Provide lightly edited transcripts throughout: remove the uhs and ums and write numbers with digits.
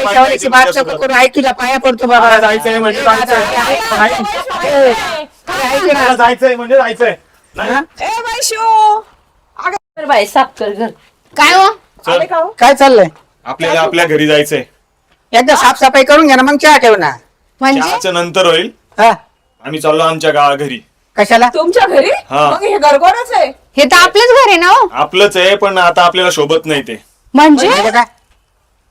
पैशावाल्याची बात नको करू. ऐक तुझ्या पाया पडतो बाबा. जायचंय म्हणजे जायचंय. ऐक ना. जायचंय म्हणजे जायचंय. बाई साफ कर घर. काय हो चल, काय चाललंय? आपल्याला आपल्या घरी जायचंय. एकदा साफसफाई करून घ्या ना मग चहा ठेव ना. म्हणजे चहाच्या नंतर होईल. हा आम्ही चाललो आमच्या गावा घरी. कशाला? तुमच्या घरी हा. मग हे घर कोणाच आहे? हे तर आपलंच घर आहे ना हो. आपलंच आहे पण आता आपल्याला शोभत नाही ते. म्हणजे म्हणजे काय?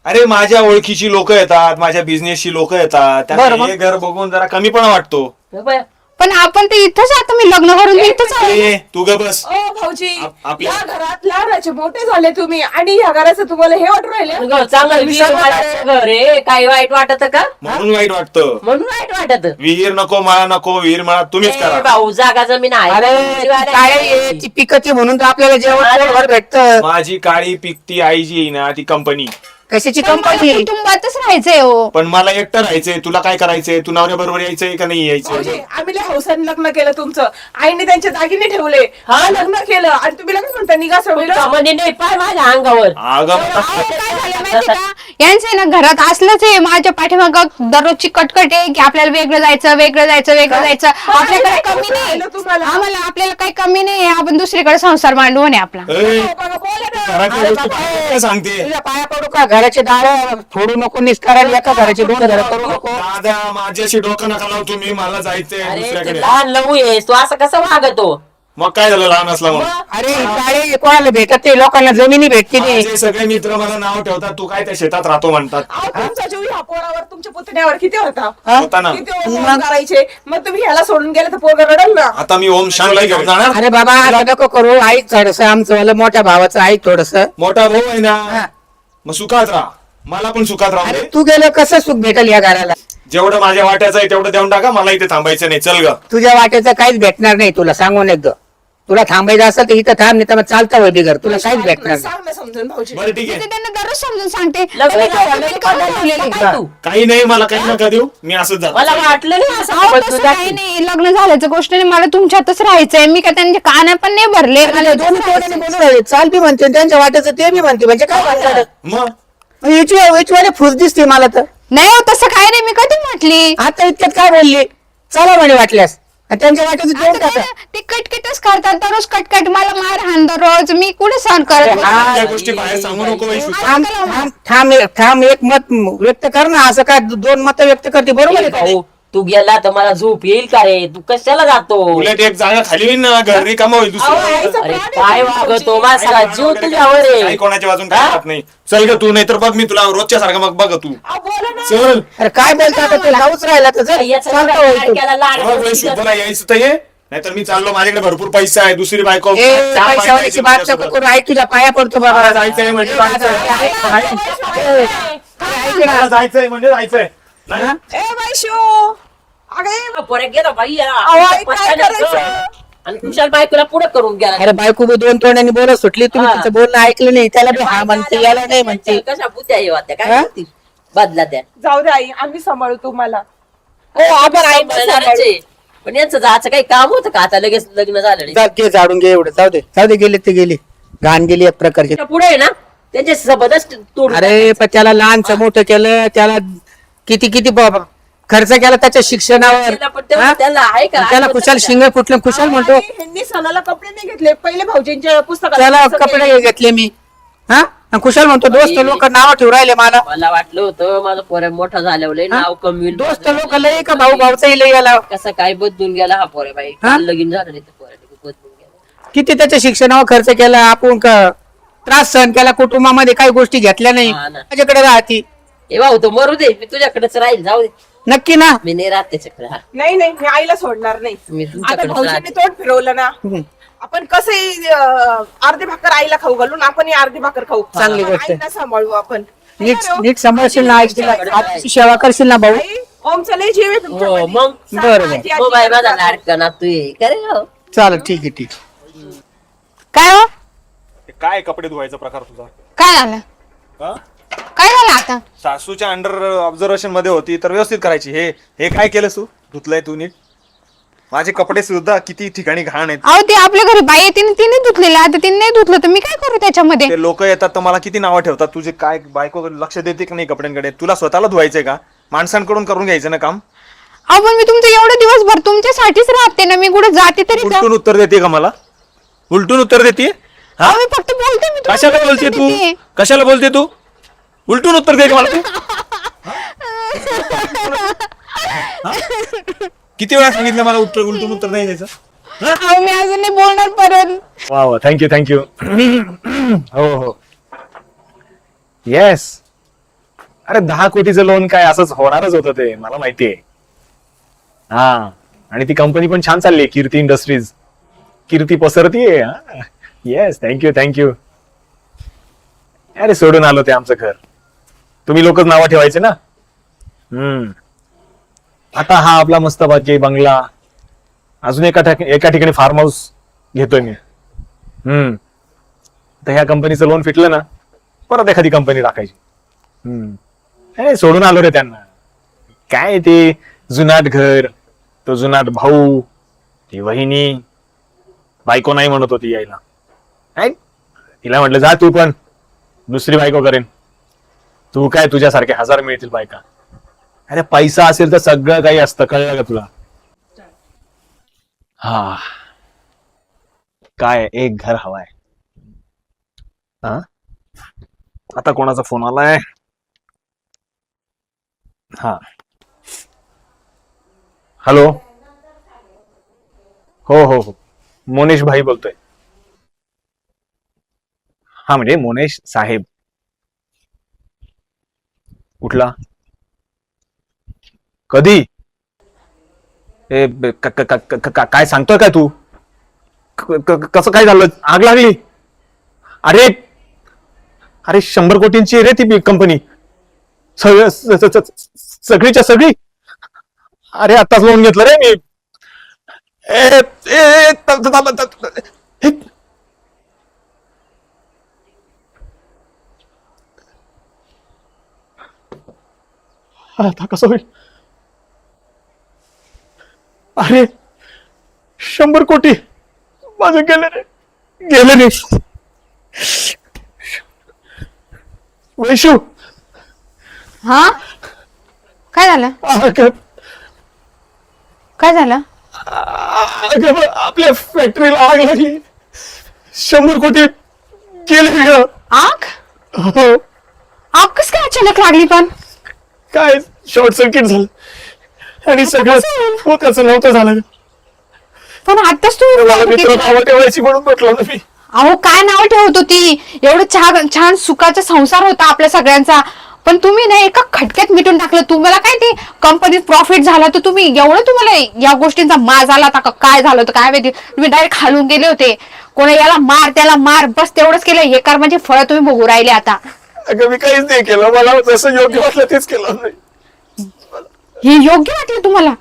अरे माझ्या ओळखीची लोक येतात, माझ्या बिझनेसची लोक येतात, बरं, त्यांना मग? हे घर बघून जरा कमीपणा वाटतो. पण आपण तर इथंच आता मी लग्न करून मी इथंच आहे. ए, तू ग बस. ओ भाऊजी, आपल्या- या घरात लहानाचे मोठे झाले तुम्ही आणि या घराचं तुम्हाला हे वाटून राहिले? चांगलं घर आहे. काही वाईट वाटत का? म्हणून वाईट वाटतं. म्हणून वाईट वाटत. विहीर नको, मळा नको, विहीर मळा तुम्हीच ए, करा. भाऊ जागा जमीन आहे. अरे ती काय आहे, ती पिकती म्हणून तर आपल्याला जेवण पोटभर भेटतं. माझी काळी पिकती आई जी आहे ना ती कंपनी. कशाची पण मला कंपनी? कुटुंबातच राहायचंय हो. पण मला एकटं राहायचंय. तुला काय करायचंय? तू नवऱ्या बरोबर यायचंय का नाही भाऊजी, यायचंय? आम्ही लय हौसाने लग्न केलं तुमचं. आईने त्यांचे दागिने ठेवले, हा लग्न केलं आणि तुम्ही लगेच म्हणता निघा सोडलं. सामान्य नाही पाय माझ्या अंगावर. अगं अहो, काय झालं माहिती का? यांचं आहे ना घरात असलंच आहे. माझ्या पाठीमाग दररोजची कटकट आहे की आपल्याला वेगळं जायचं वेगळं जायचं वेगळं जायचं. आपल्याकडे कमी नाही राहिलं तुम्हाला? आम्हाला आपल्याला काही कमी नाही. आपण दुसरीकडे संसार मांडू नये आपला. ए, बघा, बोला ना. घरातल्या गोष्टी काय सांगते? तुझ्या पाया पडू का? घराचे दार फोडू नको निस्कारायला. एका घराचे दोन घर करू नको. दादा माझ्याशी डोकं नका लावू तुम्ही. मला जायचंय अरे तू दुसऱ्याकडे. लहान लवू आहेस तू असं कसं वागतो? मग काय झालं लहान असला म्हणून? अरे काय कोणाला भेटत ते लोकांना जमिनी भेटते नाही. माझे सगळे मित्र मला नाव ठेवतात. तू काय त्या शेतात राहतो म्हणतात. अहो, तुमचा जीव ह्या पोरावर तुमच्या पुतण्यावर किती होता? होता ना. किती होता करायचे? मग तुम्ही ह्याला सोडून गेले तर पोरगा रडल ना. आता मी ओम शांगला घेऊन जाणार. अरे बाबा असं नको करू. ऐक थोडस आमचं वालं मोठ्या भावाचं ऐक थोडस. मोठा भाऊ आहे ना, मग सुखात राहा. मला पण सुखात राहू अरे दे. तू गेलं कसं सुख भेटल या घराला? जेवढं माझ्या वाट्याचं आहे तेवढं देऊन टाका. मला इथे थांबायचं नाही. चल ग. तुझ्या वाट्याचं काहीच भेटणार नाही तुला सांगून एकदा. तुला थांबायचं असेल तर इथं थांब, नाही तर मग चालता होय बिगर. तुला काहीच भेटणार नाही. सांग ना समजून भाऊजी. बरं ठीक ते आहे. त्यांना दररोज समजून सांगते. लग्न तुम्ही झालं करून तर ठेवलेलं आहे. काय तू? काही नाही, मला काही नका देऊ. मी असंच जातो. मला वाटलं नाही असं अहो, आपण तसं तुझ्या- काही नाही. लग्न झाल्याचं गोष्ट नाही. मला तुमच्यातच राहायचंय. मी काय त्यांचे कान पण नाही भरले. मला दोन तोड्याने बोलून राहिले. चाल बी म्हणते त्यांच्या वाट्याचं ते बी म्हणते. म्हणजे काय म्हणतात? मग याची फुस दिसते मला तर. नाही हो तसं काय नाही. मी कधी म्हटली आता इतक्यात काय बोलली? चला म्हणे वाटल्यास. आणि त्यांच्या वाट्याचं देऊन आता काय टाका. ना, ते कटकटच करतात दररोज कटकट. मला मारहाण दररोज. मी कुठे सहन करत अरे बसते? हा, त्या गोष्टी बाहेर सांगू नको वैशू. थांब एक मत व्यक्त कर ना. असं काय दोन मत व्यक्त करते बरोबर आहे का? भाऊ तू गेला तर मला झोप येईल का रे? तू कशाला जातो? उलट एक जागा खाली होईल ना, घर रिकामा होईल अहो, दुसरं. आईचा अरे प्राण आहे काय भाऊजी. वागतो माझा सगळा जीव तुझ्यावर काही आहे. कोणाच्या बाजून काय राहत नाही. चल ग तू, नाही तर बघ मी तुला रोजच्या सारखं मग बघ तू. अहो, बोला ना. चल. अरे काय बोलता आता ते लावूच राहिला तर चल, याचा चालतं लाड होय तू. केला, लाड बघ वैशू, केला. तुला यायचं तर ये, नाहीतर मी चाललो. माझ्याकडे भरपूर पैसा आहे. दुसरी बायको ए, पैशावाल्याची बात नको करू. ऐक तुझ्या पाया पडतो बाबा. मला जायचंय म्हणजे जायचंय. मला जायचंय म्हणजे जायचंय. नाही? ए वैशू, अगं पोरं गेलं बाई याला. अहो, आई, काय करायचं? आणि कुशाल बायकोला पुढे करून गेला. अरे बायको बी दोन तोंडाने बोलत सुटली. तुम्ही हा. तिचं बोलणं ऐकलं नाही. त्याला बी हा म्हणते, याला नाही म्हणते. कशा बुद्ध्या हे होत्या काय हा? करतील? बदला द्या. जाऊ दे आई, आम्ही सांभाळू तुम्हाला. हो आपण आई सांभाळणारच आहे. पण यांचं जायचं काही काम होतं का? आता लगेच लग्न झालं नाही. जा, घे झाडून घे एवढं. जाऊ दे गेले ते गेले. घाण गेली एक प्रकारची. पुढे आहे ना त्यांच्या जबरदस्त तोड. अरे पण त्याला लहानचं मोठं केलं. त्याला किती किती खर्च केला त्याच्या शिक्षणावर. हा? त्याला आहे का? त्याला कुशाल शिंग फुटलं. कुशाल म्हणतो ह्यांनी सणाला कपडे नाही घेतले. पहिले भाऊजींच्या पुस्तकात त्याला कपडे घेतले मी. हा आणि कुशाल म्हणतो दोस्त लोक नाव ठेवू राहिले मला. मला वाटलं होतं माझं पोर मोठा झाल्यावर लय नाव कमी होईल. दोस्त लोक लय का भाऊ भाऊचाही लय गेला. कसं काय बदलून गेला हा पोरे बाई. हा? लगीन झालं नाही तर पोरे बदलून गेला. किती त्याच्या शिक्षणावर खर्च केला. आपण त्रास सहन केला. कुटुंबामध्ये काही गोष्टी घेतल्या नाही. हा ना. माझ्याकडे राहती. ए भाऊ तो मरू दे. मी तुझ्याकडेच राहील. जाऊ दे. नक्की ना. मी नाही राहत त्याच्याकडे. हा. नाही मी आईला सोडणार नाही. मी आता तुमच्याकडेच भाऊजींनी राहते. तोंड फिरवलं ना. हम्म. आपण कसंही अर्धी भाकर आईला खाऊ घालून आपण अर्धी भाकर खाऊ. चांगली आपण गोष्ट आहे. आईला सांभाळू आपण. नीट सांभाळशील ना. ऐक तिला. आजची सेवा करशील ना भाऊ. आई, ओमचा लय जीव आहे हो तुमच्यामध्ये. मग बरं. आजी, हो बाई माझा आजी लाडका ना तू ये करे हो. चालेल ठीक आहे ठीक. काय हो काय कपडे धुवायचा प्रकार तुझा? काय झालं हा? काय झालं आता? सासूच्या अंडर ऑब्झर्वेशन मध्ये होती तर व्यवस्थित करायची. हे हे काय केलंस तू? धुतलंय तू नीट? माझे कपडे सुद्धा किती ठिकाणी घाण आहेत. अहो ते आपल्या घरी बाई येते तिने धुतलेलं, आता तिने नाही धुतलं तर मी काय करू त्याच्यामध्ये? ते लोक येतात तर मला किती नावं ठेवतात. तुझे काय बायको लक्ष देते की नाही कपड्यांकडे? तुला स्वतःला धुवायचंय का? माणसांकडून करून घ्यायचं ना काम. अहो पण मी तुमचं एवढं दिवसभर तुमच्यासाठीच राहते ना, मी कुठे जाते तरी का? उलटून उत्तर देते का मला? उलटून उत्तर देते? अहो मी फक्त बोलते, मी तुम्हाला कशाला बोलते उत्तर तू? देते. कशाला बोलते तू? उलटून उत्तर दे मला तू. किती वेळा सांगितलं मला उलटून उत्तर नाही द्यायचं? अहो मी अजून नाही बोलणार परत. वा वा, थँक्यू. हो येस. अरे 10 कोटीचं लोन काय असंच होणारच होतं, ते मला माहितीये. हा, आणि ती कंपनी पण छान चालली, कीर्ती इंडस्ट्रीज. कीर्ती पसरतीये. Yes, thank you. अरे सोडून आलो ते आमचं घर. तुम्ही लोकच नावं ठेवायचे ना. आता हा आपला मस्त बाकी बंगला, अजून एका ठिकाणी फार्म हाऊस घेतोय मी. तर ह्या कंपनीचं लोन फिटलं ना, परत एखादी कंपनी टाकायची. सोडून आलो रे त्यांना. काय ते जुनाट घर, तो जुनाट भाऊ, ती वहिनी, बायको नाही म्हणत होती यायला. तिला म्हटलं जा तू पण, दुसरी बायको करेन. तू काय, तुझ्यासारखे 1000 मिळतील बायका. अरे पैसा असेल तर सगळं काही असतं, कळलं का तुला? हा, काय एक घर हवाय. हा, आता कोणाचा फोन आलाय? हा, हॅलो. हो, मोनेश भाई बोलतोय. हा, म्हणजे मोनेश साहेब. कुठला? कधी? काय सांगतोय काय तू? कसं काय झालं? आग लागली? अरे 100 कोटींची रे ती कंपनी, सगळीच्या सगळी. अरे आताच लोन घेतलं रे मी. आता कसं होईल? अरे 100 कोटी माझे गेले नाही. वैशू, हा काय झालं? काय झालं? आपल्या फॅक्टरीला आग लागली. 100 कोटी गेले. आग? आग कस काय अचानक लागली पण? काय शॉर्ट सर्किट झालं आणि सगळं होत्याचं नव्हतं झालं. पण आताच मला मित्र तुम्ही नावं ठेवायची म्हणून म्हटलं ना मी. अहो काय नाव ठेवत होती? एवढं छान सुखाचा संसार होता आपल्या सगळ्यांचा, पण तुम्ही ना एका खटक्यात मिटून टाकलं. तुम्हाला काय ते कंपनीत प्रॉफिट झाला तर तुम्ही एवढं, तुम्हाला या गोष्टींचा माज आला होता का? काय झालं होतं काय माहिती? तुम्ही डायरेक्ट खालून गेले होते. कोणा याला मार त्याला मार, बस तेवढंच केलं. हे कर्माचे फळ तुम्ही भोगू राहिले आता. अगं मी काहीच नाही केलं, मला जसं योग्य वाटलं तेच केलं. हे योग्य वाटलं तुम्हाला?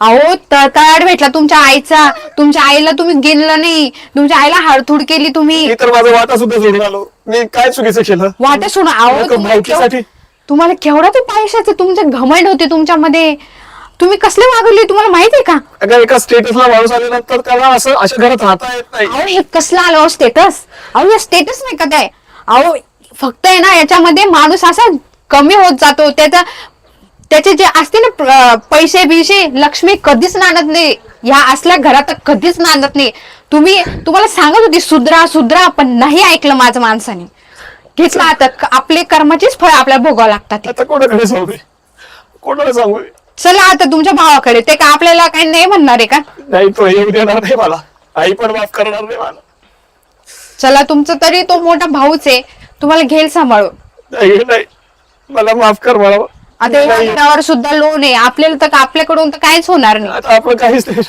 अहो तळाड भेटला तुमच्या आईचा, तुमच्या आईला तुम्ही गेलं नाही, तुमच्या आईला हाडतूड केली तुम्ही. मी तर माझा वाटा सुद्धा सोडून आलो. मी काय चुकीचं केलं? वाटा सोडून. अहो तुम्हाला केवढा ते पैशाचे तुमचे घमंड होते तुमच्यामध्ये. तुम्ही कसले वागवले तुम्हाला माहितीये का? अगं एका स्टेटसला माणूस आल्यानंतर त्याला असं अशा घरात राहता येत नाही. अहो हे कसलं आलं स्टेटस? अहो हे स्टेटस नाही का काय? अहो फक्त आहे ना, याच्यामध्ये माणूस असा कमी होत जातो. त्याचे जे असते ना पैसे बिशे, लक्ष्मी कधीच नांदत नाही. ह्या असल्या घरात कधीच नांदत नाही. तुम्हाला सांगत होती सुधरा, पण नाही ऐकलं माझं माणसाने. घेतलं आता आपले कर्माचीच फळ आपल्याला भोगावं लागतात. आता कोणाकडे सांगू? कोणाला सांगू? चला आता तुमच्या भावाकडे. ते का आपल्याला काही नाही म्हणणार आहे का? नाही, तो येऊ देणार नाही मला. आई पण माफ करणार नाही मला. चला तुमचं तरी तो मोठा भाऊच आहे, तुम्हाला घेईल सांभाळून. नाही, मला माफ कर मला. आता या घरावर सुद्धा लोन आहे आपल्याला, तर आपल्याकडून तर काहीच होणार नाही. आता आपण काहीच नाही.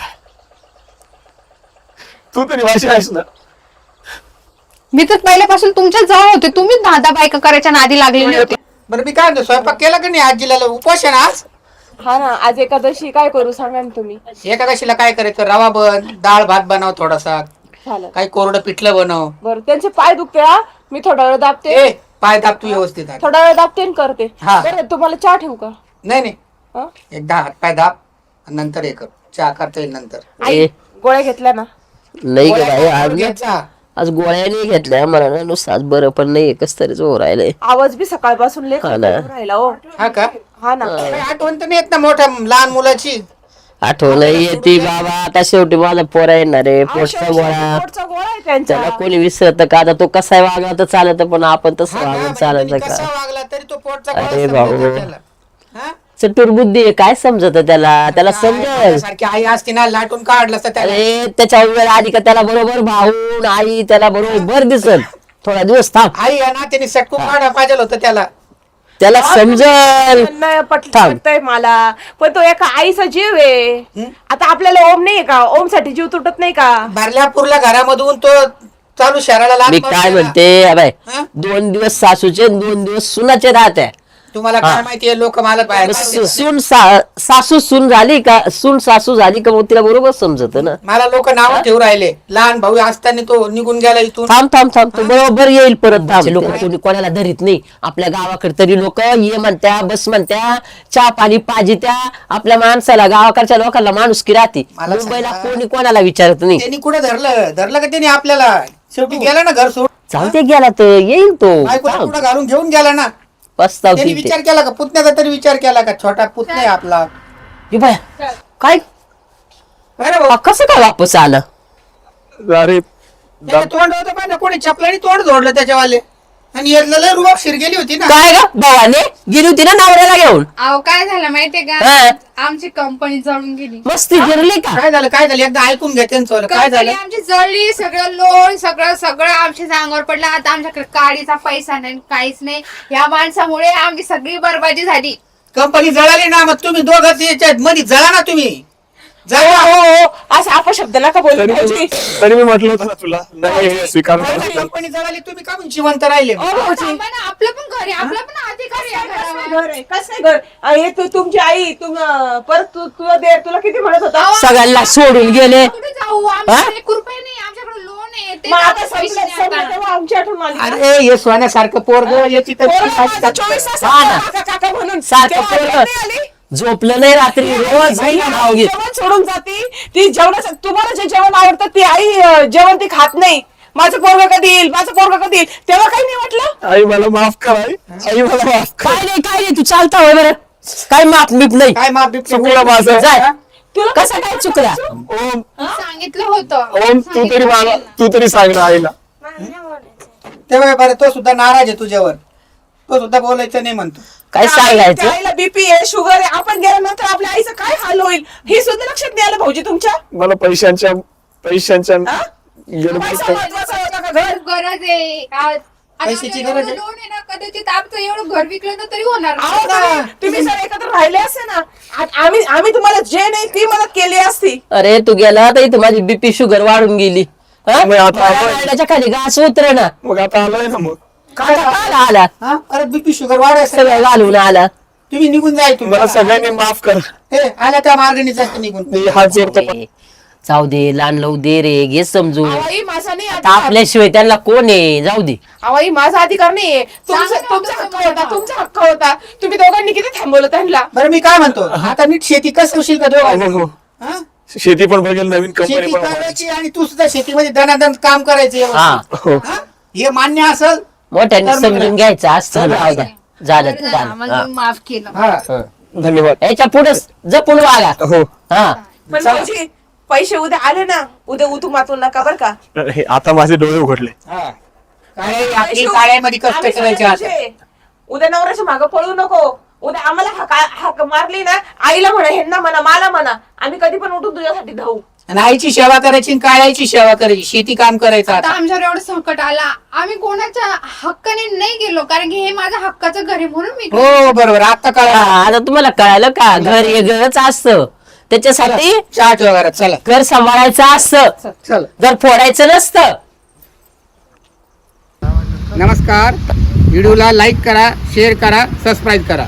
तू तरी माझी आहेस ना. मी तर पहिल्यापासून तुमच्या जवळ होते. तुम्ही दादा बायका करायच्या नादी लागलेली होते. बरं मी काय म्हणतो, स्वयंपाक केला का नाही? आजीला उपवास आहे ना आज. हा ना, आज एकादशी. काय करू सांगा ना तुम्ही. एकादशीला काय करायचं? रवा बन, डाळ भात बनव, थोडासा झालं. काही कोरडं पिठलं बनव. बरं, त्यांचे पाय दुखते. हा, मी थोडा वेळ दाबते. ए पाय दाब तू व्यवस्थित. थोडा वेळ दाबते आणि करते. हा. बरं, तुम्हाला चहा ठेवू का? नाही हं? एकदा हात पाय दाब आणि नंतर हे कर. चहा करता येईल नंतर. आई गोळ्या घेतल्या ना? नाही ग बाई गोळ्या आज घ्यायचा. आज गोळ्या नाही घेतल्या मला ना नुसतं आज बरं पण नाही कस तरीच हो राहिलंय. आवाज बी सकाळपासून लय हा ना. राहिला हो. हा का? हा ना. काही आठवण तर नाही येत ना मोठ्या लहान मुलाची. आठवण येते बाबा आता शेवटी माझा पोरा येणार आहे पोटचा गोळा पोटचा गोळा आहे त्यांचा. त्याला कोणी विसरत का आता तो कसा वागला तर चालत पण आपण तसं हा का? वागून म्हणजे चालत तुम्ही का कसा वागला तरी तो पोटचा अरे गोळा समजत भाऊ. त्याला. हा? चटूर बुद्धी आहे काय समजत त्याला समजेल सारखी आई असती ना लाटून काढलं असतं त्याला. अरे त्याच्या वेळ आधी का त्याला बरोबर भाऊन आई त्याला बरोबर दिसल थोडा दिवस थांब आई आहे ना त्याने सटकू काढा पाहिजे होतं त्याला समजल थांब. पटतंय मला, पण तो एका आईचा जीव आहे. आता आपल्याला ओम नाहीये का? ओम साठी जीव तुटत नाही का? भरल्यापूरला घरामधून तो चालू शहराला लाथ मी मारतो काय ना. म्हणते अबे हा? 2 दिवस सासूचे 2 दिवस सुनाचे राहते तुम्हाला काय माहितीये लोक मला बाहेर सासू सून झाली का सून सासू झाली का मग तिला बरोबर समजत ना. मला लोक नाव ठेवू राहिले. लहान भाऊ असताना तो निघून गेला इथून. थांब तो बरोबर येईल परत लोक कोणी कोणाला धरीत नाही आपल्या गावाकडे तरी लोक ये म्हणत्या बस म्हणत्या चहा पाणी पाजित्या आपल्या माणसाला गावाकडच्या लोकांना माणुसकी राहते. मला मुंबईला सांगा. कोणी कोणाला विचारत नाही. त्यांनी कुठे धरलं का त्यांनी आपल्याला? शेवटी गेला ना घर सोडून. जाऊ ते गेला तर येईल तो बायकोला कुठं घालून घेऊन गेला ना. पस्ताव त्यांनी विचार केला का? पुतण्याचा तरी विचार केला का? छोटा पुतण्या आहे आपला. काय अरे भाऊ, कसं काय वापस आलं अरे त्याचं तोंड होतं पाहिजे कोणी चपलाने तोंड जोडलं त्याच्यावाले. आणि यातलं रुबाब शिर गेली होती ना. काय ग भावाने गेली होती ना नवऱ्याला घेऊन अहो काय झालं माहितीये हा. का? आमची कंपनी जळून गेली. मस्ती फिरली का काय झालं एकदा ऐकून घ्या त्यांचं. काय कंपनी झालं? आमची जळली, सगळं लोन सगळं आमच्या अंगावर पडलं. आता आमच्याकडे काडीचा पैसा नाही, काहीच नाही. या माणसामुळे आमची सगळी बरबादी झाली. कंपनी जळाली ना, मग तुम्ही दोघं याच्यात मध्ये जळा ना तुम्ही. जळा. हो असा अपशब्द नका बोलू भाऊजी. तरी मी म्हटलं होतं ना तुला नाही हे स्वीकार भाऊजी, कंपनी जळाली तुम्ही का म्हणून जिवंत राहिले? ओ भाऊजी, थांबा ना, आपलं पण घर आहे, आपला पण अधिकार आहे या घरावर. घर आहे, कसं आहे घर? हे तुमची आई परत तुला तुला किती म्हणत होता? सगळ्यांना सोडून गेले कुठे जाऊ? आमच्याकडे 1 रुपया नाही, आमच्याकडे लोन आहे. ते मग आता पैसे नाही संपलं आता. तेव्हा आमची आठवण आली. अरे हे सोन्यासारखं पोरग याची तर पोरं माझं 24 तास हा ना. काका म्हणून सारखं तेव्हा पोरं. आठवण नाही आली? झोपलं नाही रात्री रोज बाई, नाव घेत. जेवण सोडून जाती ती. जेवण तुम्हाला जे जेवण आवडतं ती आई जेवण ती खात नाही. माझं पोरग कधी येईल तेव्हा काही नाही वाटलं. आई मला माफ कर आई मला माफ कर. काय नाही तू चालता होय बरं काय माप बीप नाही काय माप बिप चुकलं माझं. जाय तुला कसं काय चुकला ओम सांगितलं होतं. ओम तू तरी सांग ना आईला. तेव्हा बरं तो सुद्धा नाराज आहे तुझ्यावर. तो सुद्धा बोलायचं नाही म्हणतो. काय सांगायचं आईला बीपी आहे, शुगर आहे. आपण गेल्यानंतर आपल्या आईचं काय हाल होईल हे सुद्धा लक्षात नाही आलं भाऊजी तुमच्या. मला पैशांच्या हा? गडबडीत- पैसा महत्वाचा होता का घर? खूप गरज आहे. आता पैशाची आमचं गरज एवढं आहे. लोन आहे ना, कदाचित आमचं एवढं घर विकलं ना तरी होणार अहो, नाही. तुम्ही जर एकत्र राहिले असते ना, आम्ही तुम्हाला जे नाही ती मदत केली असती. अरे तू गेला तर इथं माझी बीपी शुगर वाढून गेली हा? मग आता आलोय. त्याच्या खाली घास उतर ना मग आता आलोय ना मग काय आला हा परत बीपी शुगर वाढायचं. सगळं घालून आला तुम्ही निघून जाय तुम्ही. मला सगळ्यांनी माफ कर. हे आल्या त्या मार्गाने जास्त निघून. मी हात जोडतो पण. ए, जाऊ दे लहान लावू दे रे घे समजू आई माझा नाही आता अधिकार. आपल्याशिवाय त्यांना कोण आहे जाऊ दे आई माझा अधिकार नाहीये. सांगा तुमचा ना, हक्क तुम्ही होता, बोला. तुमचा हक्क होता. तुम्ही दोघांनी किती थांबवलं त्यांना. बरं मी काय म्हणतो आता नीट शेती कसं होशील का दोघं? हो, हो. हा? शेती पण बघेल नवीन कंपनी शेती पण करायची आणि तू सुद्धा शेतीमध्ये दणादण काम करायचं. हा हो. हा? हे मान्य असेल मोठ्याने तर मग समजून घ्यायचं असतं जाऊ द्या. झालं बरं झालं, झालं आम्हाला हा. तुम्ही माफ केलं. हा. धन्यवाद. याच्या पुढे जपून वागा हो हा पण भाऊजी पैसे उद्या आले ना, उद्या उतू मातून नका बरं का. हे आता माझे डोळे उघडले. हा. काय आपली काळ्यामध्ये कष्ट आम्ही करायचे सगळे आता. तुझे. उद्या नवऱ्याच्या मागं पळू नको. उद्या आम्हाला हाक मारली ना, आईला म्हणा, ह्यांना म्हणा, मला म्हणा, आम्ही कधी पण उठून तुझ्यासाठी धावू. आणि आईची सेवा करायची आणि काळ्याची सेवा करायची. शेती काम करायचं आता आता. आमच्यावर एवढं संकट आला, आम्ही कोणाच्या हक्काने नाही गेलो, कारण की हे माझं हक्काचं घर आहे म्हणून मी हो बरोबर आता कळा. हा, आता तुम्हाला कळालं का घर हे घरच असतं त्याच्यासाठी चहा ठेवा घरात. चला घर सांभाळायचं असतं चल. घर फोडायचं नसतं. नमस्कार. व्हिडिओला लाईक करा, शेअर करा, सबस्क्राईब करा.